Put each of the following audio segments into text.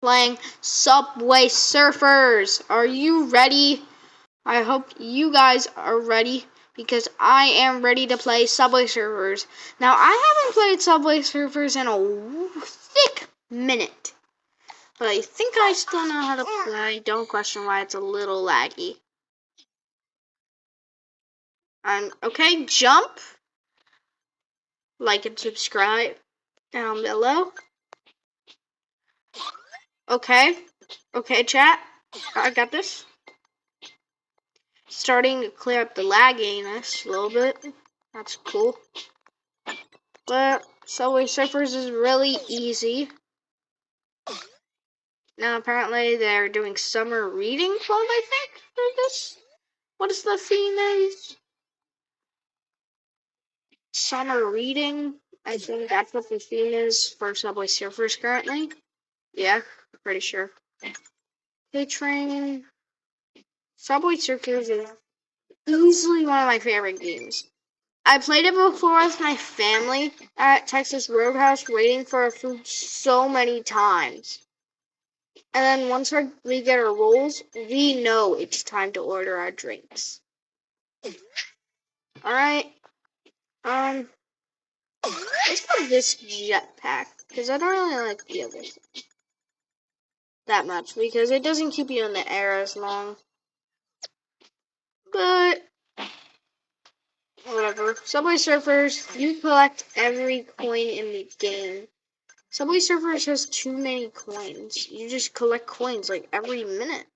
playing Subway Surfers. Are you ready? I hope you guys are ready because I am ready to play Subway Surfers. Now, I haven't played Subway Surfers in a thick minute, but I think I still know how to play. Don't question why it's a little laggy. Okay, jump, like and subscribe down below. Okay, chat, I got this. Starting to clear up the lagginess a little bit. That's cool. But Subway Surfers is really easy. Now apparently they're doing summer reading club, I think, for this. What is the theme is? Summer reading. I think that's what the theme is for Subway Surfers currently. Yeah, pretty sure. K-Train. Subway Surfers is easily one of my favorite games. I played it before with my family at Texas Roadhouse waiting for our food so many times. And then once we get our rolls, we know it's time to order our drinks. Alright. Let's put this jetpack, because I don't really like the other thing that much, because it doesn't keep you in the air as long. But whatever. Subway Surfers, you collect every coin in the game. Subway Surfers has too many coins. You just collect coins like every minute.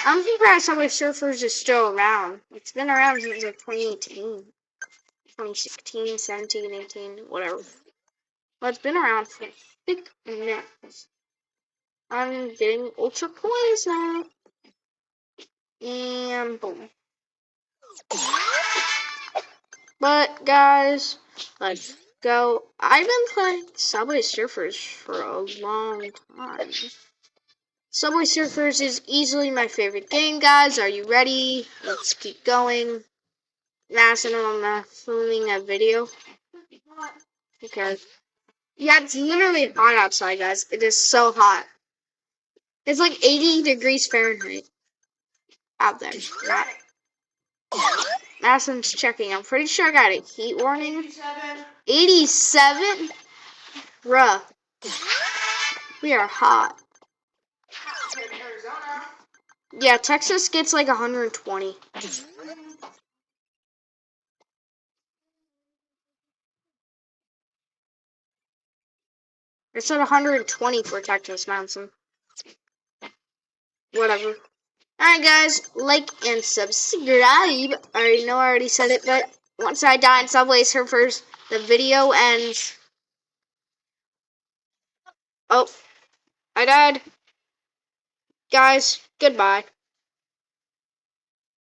I'm surprised Subway Surfers is still around. It's been around since like 2018, 2016, 17, 18, whatever. But it's been around for 6 minutes. I'm getting ultra coins now. And boom. But guys, let's go. I've been playing Subway Surfers for a long time. Subway Surfers is easily my favorite game, guys. Are you ready? Let's keep going. Madison, I'm filming a video. Okay. Yeah, it's literally hot outside, guys. It is so hot. It's like 80 degrees Fahrenheit out there. Yeah. Madison's checking. I'm pretty sure I got a heat warning. 87? Bruh. We are hot. Yeah, Texas gets like 120. It's at 120 for Texas, Madison. Whatever. Alright guys, like and subscribe. I already know I already said it, but once I die in Subway Surfers, the video ends. Oh, I died. Guys, goodbye.